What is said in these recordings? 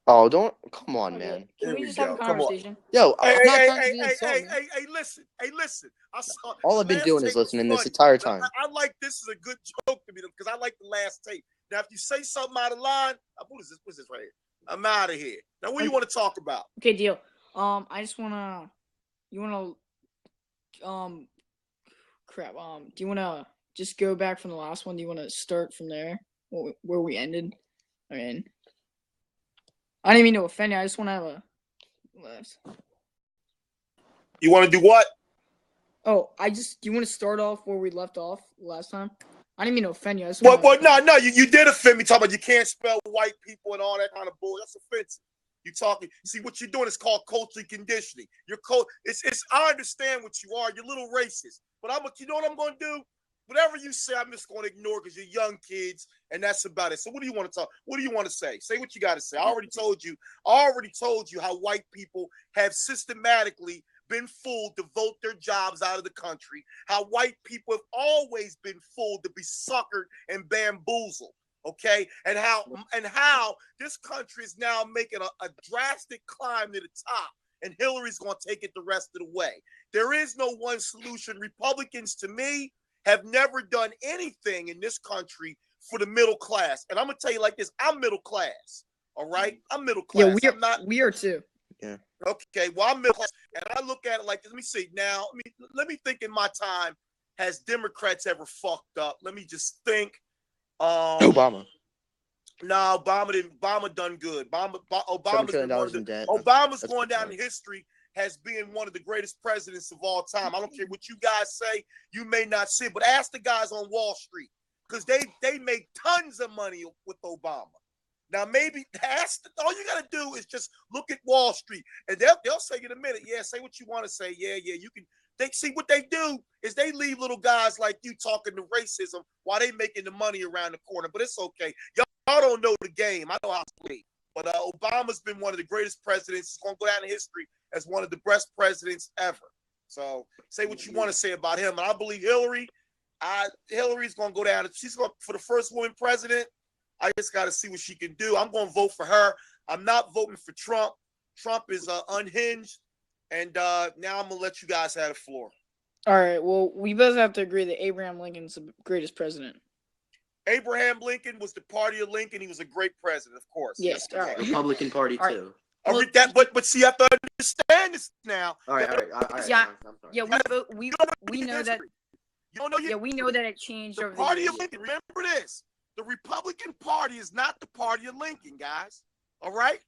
Oh, don't come on, Okay, man. can Here we we just have a go. Come on. conversation? Yo, Hey, I'm hey, not hey, trying to hey, be hey, hey, insulting. hey, hey, listen. Hey, listen. I saw All the I've been last doing is tape was listening this funny. entire Now, time. I like this is a good joke to me because I like the last tape. Now, if you say something out of line, what is this? What's this right here? I'm out of here. Now, what do you Okay, want to talk about? okay, deal. I just wanna. You wanna crap. Do you wanna just go back from the last one? Do you wanna start from there, where we ended? I mean, I didn't mean to offend you. I just wanna have a. You want to do what? Oh, do you want to start off where we left off last time? I didn't mean to offend you. I just Well, want to. well, no, you did offend me talking about you can't spell white people and all that kind of bull. That's offensive. You talking? See what you're doing is called cultural conditioning. It's. I understand what you are. You're a little racist, but you know what I'm going to do? Whatever you say, I'm just going to ignore because you're young kids, and that's about it. So, what do you want to talk? What do you want to say? Say what you got to say. I already told you. How white people have systematically been fooled to vote their jobs out of the country, how white people have always been fooled to be suckered and bamboozled, okay? And how this country is now making a drastic climb to the top, and Hillary's going to take it the rest of the way. There is no one solution. Republicans, to me, have never done anything in this country for the middle class. And I'm going to tell you like this, I'm middle class, all right? I'm middle Yeah, class. I'm not. we are too. Yeah. Okay, well, I'm middle class, and I look at it like this. Let me see now. Let me think. In my time, has Democrats ever fucked up? Let me just think. Obama. No, Obama didn't. Obama done good. $7 Obama's trillion been one of the. in debt. Obama's That's going pretty down fine. in history as being one of the greatest presidents of all time. I don't care what you guys say. You may not see it, but ask the guys on Wall Street because they make tons of money with Obama. Now, maybe all you got to do is just look at Wall Street, and they'll say in a minute, yeah, say what you want to say. Yeah, you can. They see what they do is they leave little guys like you talking to racism while they making the money around the corner. But it's okay. Y'all don't know the game. I know how to play. But Obama's been one of the greatest presidents. He's going to go down in history as one of the best presidents ever. So say what you want to say about him. And I believe Hillary's going to go down. She's going for the first woman president. I just got to see what she can do. I'm going to vote for her. I'm not voting for Trump. Trump is unhinged. And now I'm going to let you guys have the floor. All right. Well, we both have to agree that Abraham Lincoln's the greatest president. Abraham Lincoln was the party of Lincoln. He was a great president, of course. Yes. All right. Republican Party All right. too. Well, but see, you have to understand this now. All right. Yeah. I'm sorry. Yeah. We know that. You don't know Yeah, we know that it changed the over party the of years. Lincoln. Remember this: the Republican Party is not the party of Lincoln, guys. All right.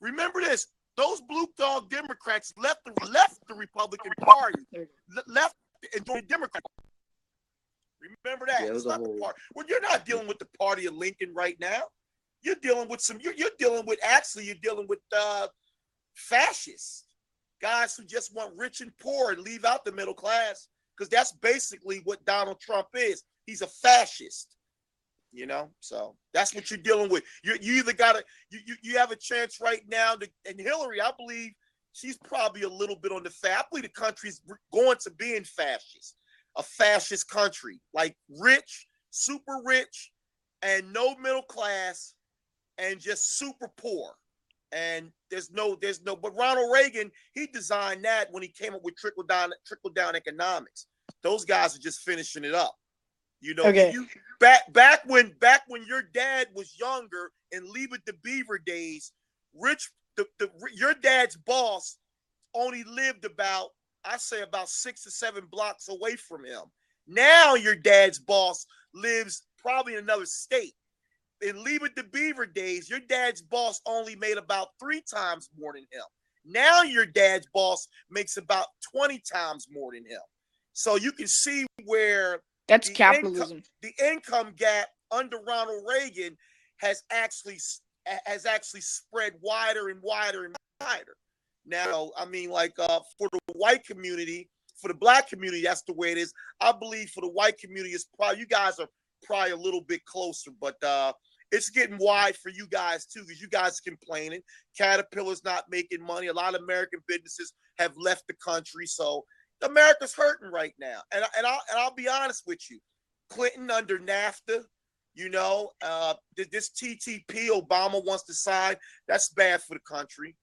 Remember this: those blue dog Democrats left the Republican Party, left and joined the Democrat. Remember that. Yeah, it's not the party. Well, you're not dealing with the party of Lincoln right now. You're dealing with you're dealing with fascists, guys who just want rich and poor and leave out the middle class, because that's basically what Donald Trump is. He's a fascist, so that's what you're dealing with. You either gotta you have a chance right now and Hillary, I believe she's probably a little bit on the I believe the country's going to be in fascist, a fascist country, like rich, super rich, and no middle class, and just super poor. And there's no, but Ronald Reagan, he designed that when he came up with trickle down economics. Those guys are just finishing it up. Okay. Back when your dad was younger and Leave It to Beaver days, your dad's boss only lived about 6 or 7 blocks away from him. Now your dad's boss lives probably in another state. In Leave It to Beaver days, your dad's boss only made about 3 times more than him. Now your dad's boss makes about 20 times more than him. So you can see where that's capitalism. The income gap under Ronald Reagan has actually spread wider and wider and wider. Now, I mean, like for the white community, for the black community, that's the way it is. I believe for the white community, it's probably, you guys are probably a little bit closer, but it's getting wide for you guys too, because you guys are complaining. Caterpillar's not making money. A lot of American businesses have left the country, so America's hurting right now. And I'll be honest with you, Clinton under NAFTA, This TTP Obama wants to sign, that's bad for the country.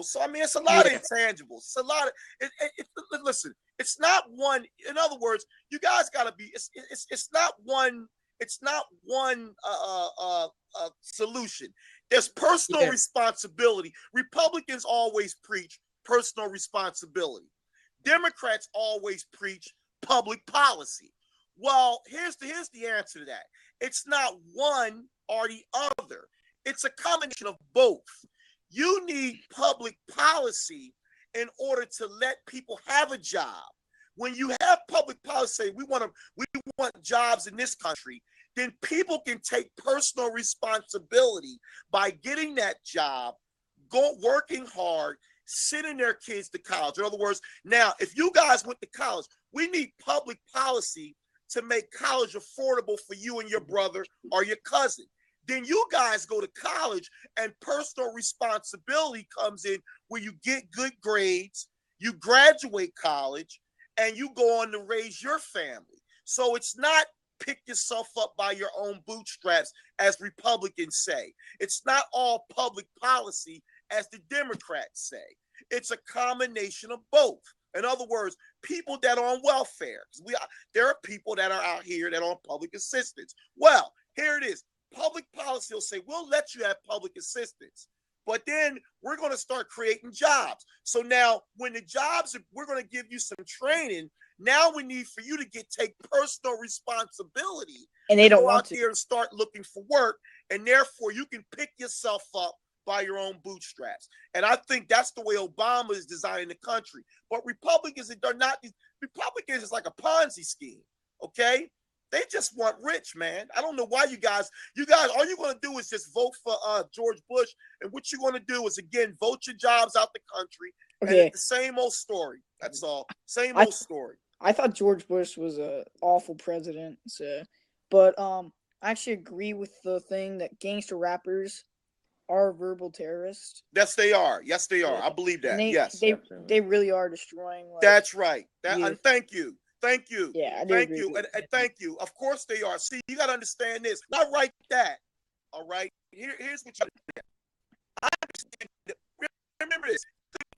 So I mean, it's a lot of intangibles. It's a lot of listen. It's not one. In other words, you guys got to be. It's not one. It's not one solution. There's personal responsibility. Republicans always preach personal responsibility. Democrats always preach public policy. Well, here's the answer to that. It's not one or the other. It's a combination of both. You need public policy in order to let people have a job. When you have public policy, we want jobs in this country, then people can take personal responsibility by getting that job, working hard, sending their kids to college. In other words, now, if you guys went to college, we need public policy to make college affordable for you and your brother or your cousin. Then you guys go to college and personal responsibility comes in where you get good grades, you graduate college, and you go on to raise your family. So it's not pick yourself up by your own bootstraps, as Republicans say. It's not all public policy, as the Democrats say. It's a combination of both. In other words, people that are on welfare. There are people that are out here that are on public assistance. Well, here it is. Public policy will say, we'll let you have public assistance, but then we're going to start creating jobs. So now when the jobs, we're going to give you some training. Now we need for you to take personal responsibility, and they don't go want out there and start looking for work. And therefore you can pick yourself up by your own bootstraps. And I think that's the way Obama is designing the country. But Republicans are not. Republicans is like a Ponzi scheme. Okay. They just want rich, man. I don't know why you guys, all you're going to do is just vote for George Bush. And what you're going to do is, again, vote your jobs out the country. Okay. And it's the same old story. That's all. Same old story. I thought George Bush was an awful president. But I actually agree with the thing that gangster rappers are verbal terrorists. Yes, they are. Yes, they are. I believe that. They really are destroying. That's right. And thank you. Thank you. Yeah, thank you. And thank you. Of course they are. See, you got to understand this. Not write that. All right. Here's what you understand. I understand. Remember this.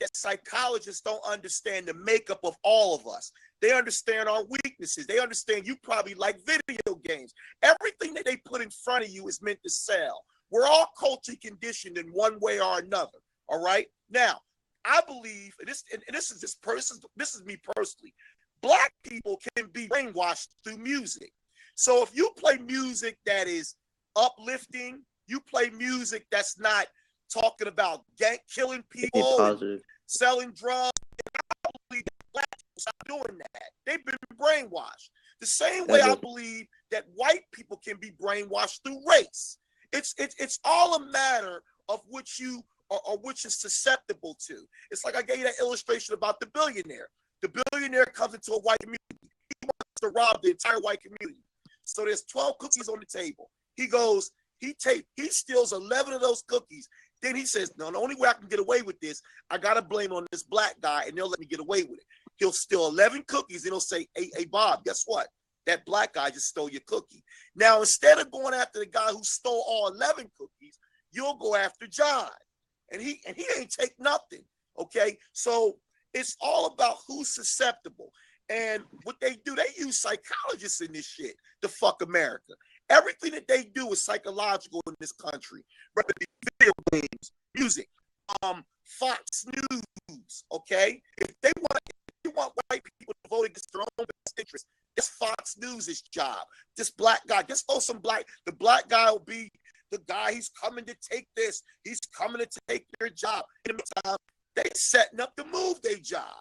That psychologists don't understand the makeup of all of us. They understand our weaknesses. They understand you probably like video games. Everything that they put in front of you is meant to sell. We're all culturally conditioned in one way or another. All right. Now, I believe, and this is me personally. Black people can be brainwashed through music. So if you play music that is uplifting, you play music that's not talking about killing people, selling drugs, I believe that black people stop doing that. They've been brainwashed. The same way I believe that white people can be brainwashed through race. It's all a matter of which you or which is susceptible to. It's like I gave you that illustration about the billionaire. The billionaire comes into a white community. He wants to rob the entire white community. So there's 12 cookies on the table. He steals 11 of those cookies. Then he says, no, the only way I can get away with this, I got to blame on this black guy, and they'll let me get away with it. He'll steal 11 cookies, and he'll say, hey, Bob, guess what? That black guy just stole your cookie. Now, instead of going after the guy who stole all 11 cookies, you'll go after John. And he ain't take nothing, okay? So it's all about who's susceptible. And what they do, they use psychologists in this shit to fuck America. Everything that they do is psychological in this country. Whether it be video games, music, Fox News, okay? If they want white people to vote against their own best interest, it's Fox News' job. This black guy, just throw some the black guy will be the guy, he's coming to take this. He's coming to take your job. In the meantime, they setting up to move their job.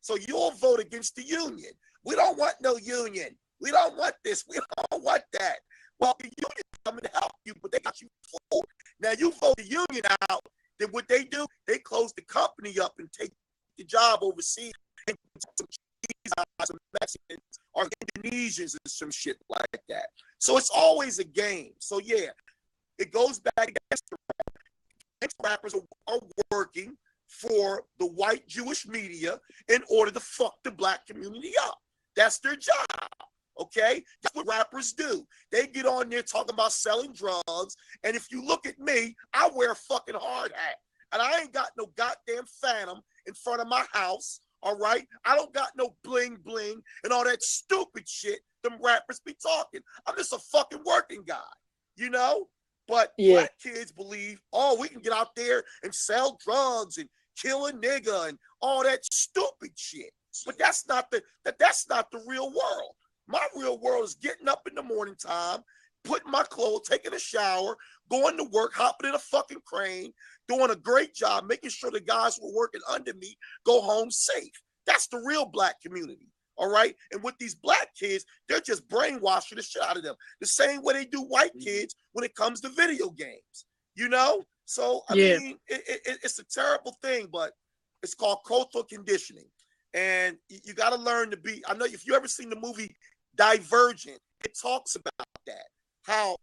So you'll vote against the union. We don't want no union. We don't want this. We don't want that. Well, the union is coming to help you, but they got you fooled. Now you vote the union out, then what they do, they close the company up and take the job overseas. And some Mexicans or Indonesians and some shit like that. So it's always a game. So yeah, it goes back against the rappers are working for the white Jewish media in order to fuck the black community up. That's their job. Okay, that's what rappers do. They get on there talking about selling drugs, and if you look at me, I wear a fucking hard hat, and I ain't got no goddamn phantom in front of my house. All right, I don't got no bling bling and all that stupid shit them rappers be talking. I'm just a fucking working guy, you know. But black kids believe, oh, we can get out there and sell drugs and kill a nigga and all that stupid shit. But that's not the real world. My real world is getting up in the morning time, putting my clothes, taking a shower, going to work, hopping in a fucking crane, doing a great job, making sure the guys who are working under me go home safe. That's the real black community. All right. And with these black kids, they're just brainwashing the shit out of them. The same way they do white kids when it comes to video games, you know? So, I mean, it's a terrible thing, but it's called cultural conditioning. And you got to learn to be, I know if you ever seen the movie Divergent, it talks about that. How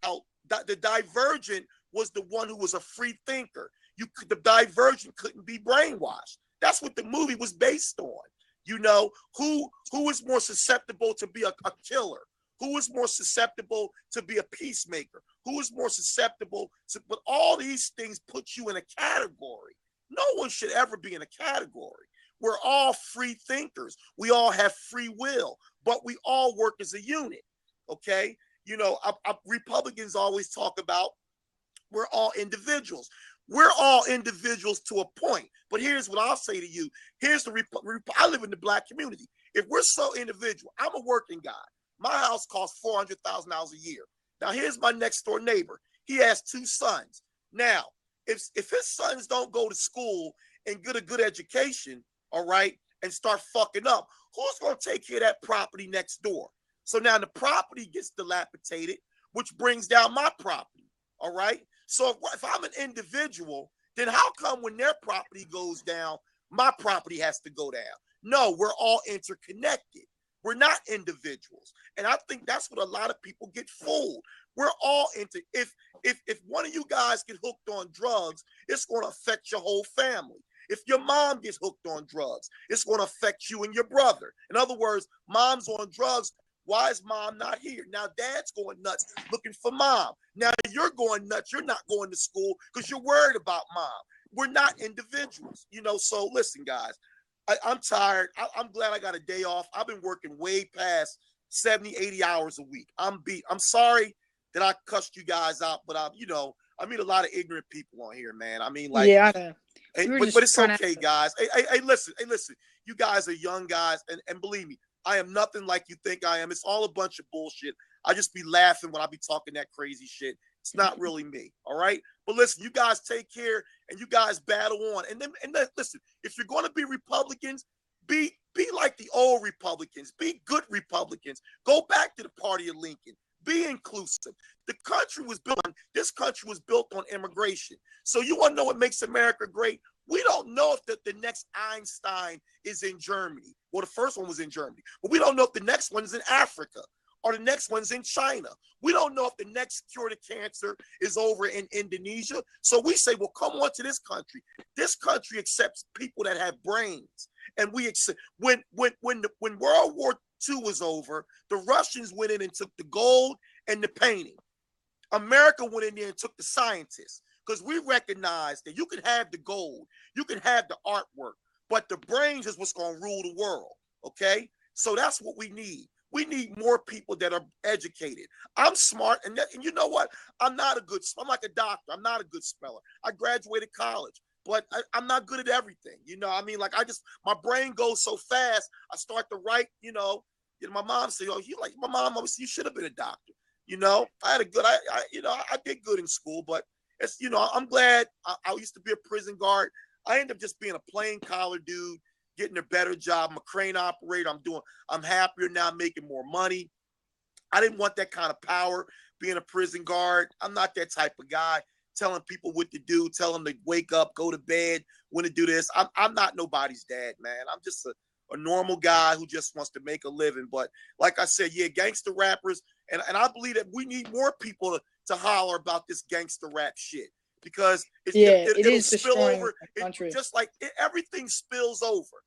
the Divergent was the one who was a free thinker. The Divergent couldn't be brainwashed. That's what the movie was based on. You know, who is more susceptible to be a killer? Who is more susceptible to be a peacemaker? Who is more susceptible to, but all these things put you in a category. No one should ever be in a category. We're all free thinkers. We all have free will, but we all work as a unit. Okay. You know, Republicans always talk about we're all individuals. We're all individuals to a point. But here's what I'll say to you. Here's I live in the black community. If we're so individual, I'm a working guy. My house costs $400,000 a year. Now, here's my next door neighbor. He has 2 sons. Now, if his sons don't go to school and get a good education, all right, and start fucking up, who's going to take care of that property next door? So now the property gets dilapidated, which brings down my property, all right? So if I'm an individual, then how come when their property goes down, my property has to go down? No, we're all interconnected. We're not individuals. And I think that's what a lot of people get fooled. We're all if one of you guys get hooked on drugs, it's going to affect your whole family. If your mom gets hooked on drugs, it's going to affect you and your brother. In other words, mom's on drugs. Why is mom not here? Now dad's going nuts looking for mom. Now you're going nuts. You're not going to school because you're worried about mom. We're not individuals, you know. So listen, guys, I'm tired. I'm glad I got a day off. I've been working way past 70, 80 hours a week. I'm beat. I'm sorry that I cussed you guys out, but I meet a lot of ignorant people on here, man. I mean, like, yeah, I know. But it's okay, guys. Hey, listen. You guys are young guys, and believe me, I am nothing like you think I am. It's all a bunch of bullshit. I just be laughing when I be talking that crazy shit. It's not really me, all right? But listen, you guys take care, and you guys battle on. And then listen, if you're going to be Republicans, be like the old Republicans. Be good Republicans. Go back to the party of Lincoln. Be inclusive. This country was built on immigration. So you want to know what makes America great? We don't know if the next Einstein is in Germany. Well, the first one was in Germany. But we don't know if the next one's in Africa or the next one's in China. We don't know if the next cure to cancer is over in Indonesia. So we say, well, come on to this country. This country accepts people that have brains. And we accept when World War II was over, the Russians went in and took the gold and the painting. America went in there and took the scientists. Because we recognize that you can have the gold, you can have the artwork, but the brains is what's going to rule the world, okay? So that's what we need. We need more people that are educated. I'm smart, and you know what? I'm like a doctor. I'm not a good speller. I graduated college, but I'm not good at everything. You know, I mean, like my brain goes so fast, I start to write, my mom said, my mom always said, you should have been a doctor. You know, I had a good, I did good in school, but it's, I'm glad I used to be a prison guard. I ended up just being a plain collar dude, getting a better job. I'm a crane operator. I'm happier now, making more money. I didn't want that kind of power being a prison guard. I'm not that type of guy telling people what to do, telling them to wake up, go to bed, when to do this. I'm not nobody's dad, man. I'm just a normal guy who just wants to make a living. But like I said, yeah, gangster rappers. And I believe that we need more people to holler about this gangster rap shit, because it'll spill over. Just like everything spills over.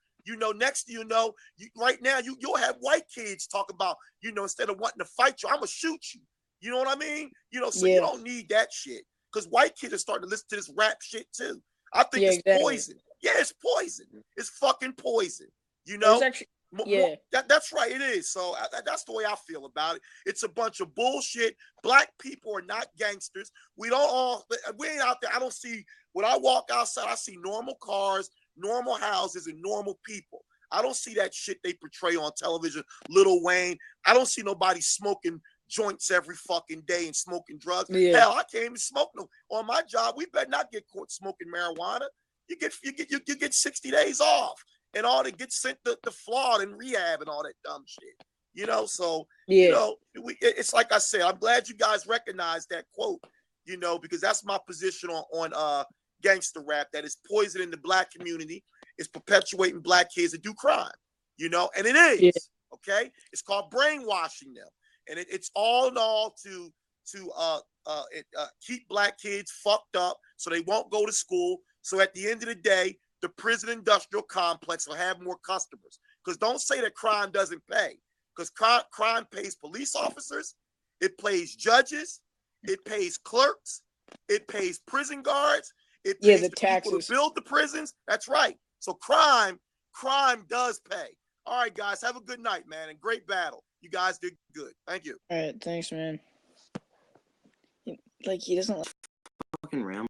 Next you know, right now you'll have white kids talk about, instead of wanting to fight you, I'm gonna shoot you. You know what I mean? So you don't need that shit, because white kids are starting to listen to this rap shit too. I think it's poison. Yeah, it's poison. It's fucking poison. Actually, that's right. It is. So that's the way I feel about it. It's a bunch of bullshit. Black people are not gangsters. We ain't out there. I don't see, when I walk outside, I see normal cars, normal houses, and normal people. I don't see that shit they portray on television. Lil Wayne. I don't see nobody smoking joints every fucking day and smoking drugs. Hell, I can't even smoke no. On my job, we better not get caught smoking marijuana. You get 60 days off, and all that gets sent to Florida and rehab and all that dumb shit. So it's like I said, I'm glad you guys recognize that quote, because that's my position on gangster rap, that is poisoning the black community. It's perpetuating black kids to do crime, and it is. Okay, it's called brainwashing them, and it's all in all to keep black kids fucked up so they won't go to school. So at the end of the day, the prison industrial complex will have more customers. Because don't say that crime doesn't pay, because crime pays police officers, it pays judges, it pays clerks, it pays prison guards, it pays the taxes. People to build the prisons. That's right. So crime does pay. All right, guys, have a good night, man, and great battle. You guys did good. Thank you. All right, thanks, man. Like, he doesn't fucking ram.